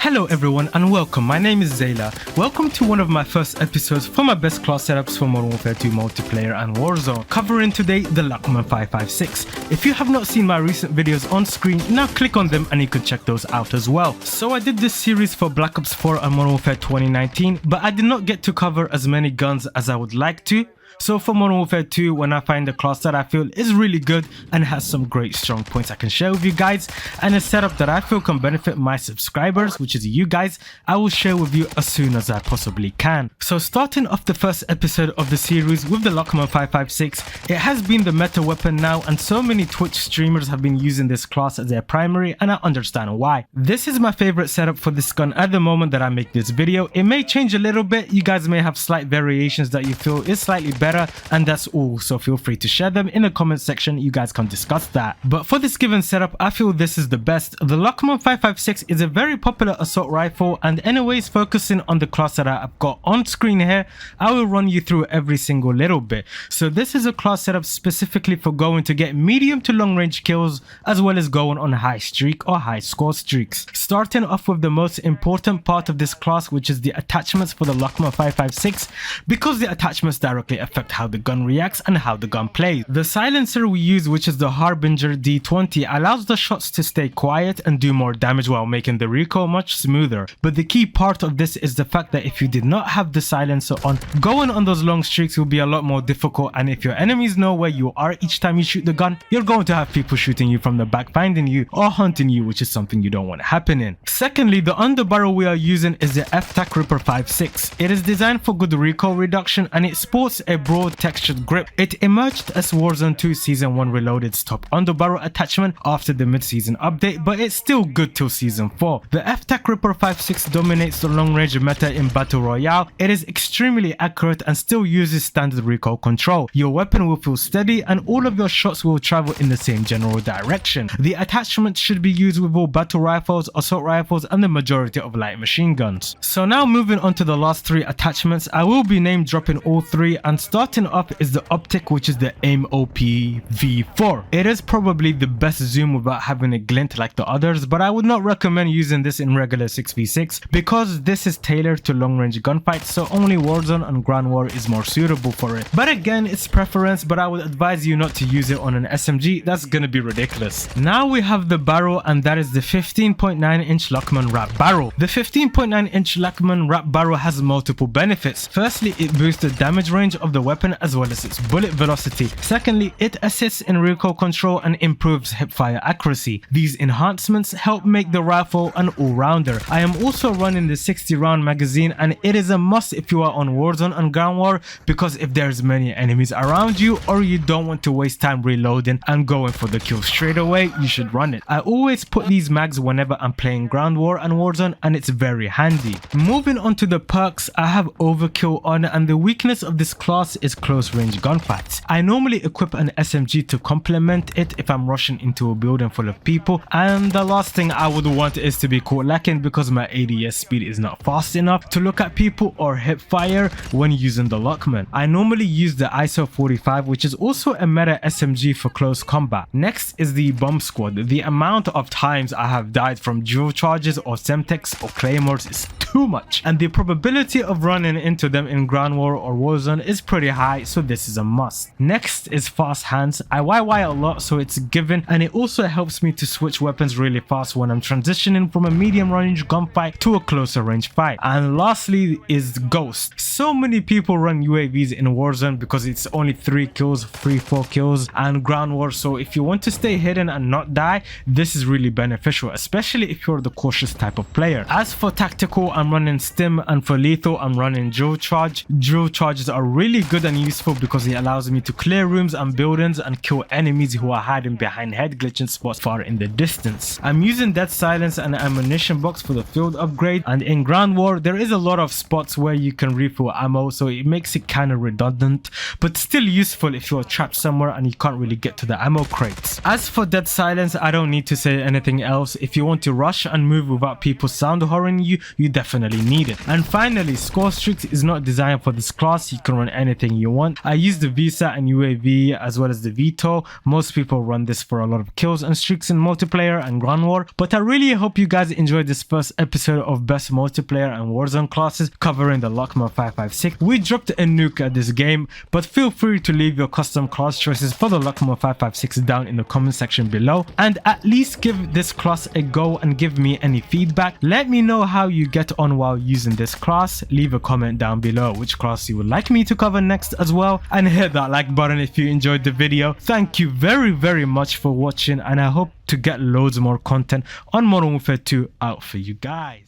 Hello everyone and welcome, my name is Zeyla. Welcome to one of my first episodes for my best class setups for Modern Warfare 2 multiplayer and Warzone. Covering today the LACHMANN 556. If you have not seen my recent videos on screen, now click on them and you can check those out as well. So I did this series for Black Ops 4 and Modern Warfare 2019, but I did not get to cover as many guns as I would like to. So for Modern Warfare 2, when I find a class that I feel is really good and has some great strong points I can share with you guys, and a setup that I feel can benefit my subscribers, which is you guys, I will share with you as soon as I possibly can. So starting off the first episode of the series with the LACHMANN 556, it has been the meta weapon now and so many Twitch streamers have been using this class as their primary and I understand why. This is my favorite setup for this gun at the moment that I make this video. It may change a little bit, you guys may have slight variations that you feel is slightly better, and that's all, so feel free to share them in the comment section. You guys can discuss that. But for this given setup, I feel this is the best. The LACHMANN 556 is a very popular assault rifle, and anyways, focusing on the class that I've got on screen here, I will run you through every single little bit. So this is a class setup specifically for going to get medium to long range kills, as well as going on high streak or high score streaks. Starting off with the most important part of this class, which is the attachments for the LACHMANN 556, because the attachments directly affect how the gun reacts and how the gun plays. The silencer we use, which is the Harbinger D20, allows the shots to stay quiet and do more damage while making the recoil much smoother. But the key part of this is the fact that if you did not have the silencer on, going on those long streaks will be a lot more difficult, and if your enemies know where you are each time you shoot the gun, you're going to have people shooting you from the back, finding you or hunting you, which is something you don't want happening. Secondly, the underbarrel we are using is the F-Tac Ripper 5.6. It is designed for good recoil reduction and it sports a broad textured grip. It emerged as Warzone 2 Season 1 Reloaded's top underbarrel attachment after the mid-season update, but it's still good till Season 4. The F-Tac Ripper 5.6 dominates the long-range meta in Battle Royale. It is extremely accurate and still uses standard recoil control. Your weapon will feel steady and all of your shots will travel in the same general direction. The attachment should be used with all battle rifles, assault rifles, and the majority of light machine guns. So now moving on to the last three attachments, I will be name dropping all three, and starting up is the optic, which is the MW2. It is probably the best zoom without having a glint like the others, but I would not recommend using this in regular 6v6 because this is tailored to long range gunfights, so only Warzone and Ground War is more suitable for it. But again, it's preference, but I would advise you not to use it on an SMG, that's gonna be ridiculous. Now we have the barrel, and that is the 15.9-inch LACHMANN wrap barrel. The 15.9-inch LACHMANN wrap barrel has multiple benefits. Firstly, it boosts the damage range of the weapon as well as its bullet velocity. Secondly, it assists in recoil control and improves hipfire accuracy. These enhancements help make the rifle an all-rounder. I am also running the 60 round magazine, and it is a must if you are on Warzone and Ground War, because if there's many enemies around you or you don't want to waste time reloading and going for the kill straight away, you should run it. I always put these mags whenever I'm playing Ground War and Warzone, and it's very handy. Moving on to the perks, I have Overkill on, and the weakness of this class is close range gunfights. I normally equip an SMG to complement it if I'm rushing into a building full of people, and the last thing I would want is to be caught lacking because my ADS speed is not fast enough to look at people or hip fire when using the LACHMANN. I normally use the ISO 45, which is also a meta SMG for close combat. Next is the bomb squad. The amount of times I have died from dual charges or Semtex or claymores is too much, and the probability of running into them in Ground War or Warzone is pretty high, so this is a must. Next is fast hands. I YY a lot, so it's a given, and it also helps me to switch weapons really fast when I'm transitioning from a medium range gunfight to a closer range fight. And lastly is Ghost. So many people run UAVs in Warzone because it's only 3 kills, 3-4 kills, and Ground War, so if you want to stay hidden and not die, this is really beneficial, especially if you're the cautious type of player. As for tactical, I'm running Stim, and for lethal, I'm running Drill Charge. Drill Charges are really good and useful because it allows me to clear rooms and buildings and kill enemies who are hiding behind head glitching spots far in the distance. I'm using Dead Silence and Ammunition Box for the field upgrade, and in Ground War there is a lot of spots where you can refill ammo, so it makes it kind of redundant, but still useful if you're trapped somewhere and you can't really get to the ammo crates. As for Dead Silence, I don't need to say anything else. If you want to rush and move without people sound horroring you, you definitely need it. And finally, Score Streaks is not designed for this class. You can run anything anything you want. I use the VSAT and UAV as well as the VTOL. Most people run this for a lot of kills and streaks in multiplayer and ground war, but I really hope you guys enjoyed this first episode of best multiplayer and Warzone classes covering the LACHMANN 556. We dropped a nuke at this game, but feel free to leave your custom class choices for the LACHMANN 556 down in the comment section below, and at least give this class a go and give me any feedback. Let me know how you get on while using this class. Leave a comment down below which class you would like me to cover next as well, and hit that like button if you enjoyed the video. Thank you very much for watching, and I hope to get loads more content on Modern Warfare 2 out for you guys.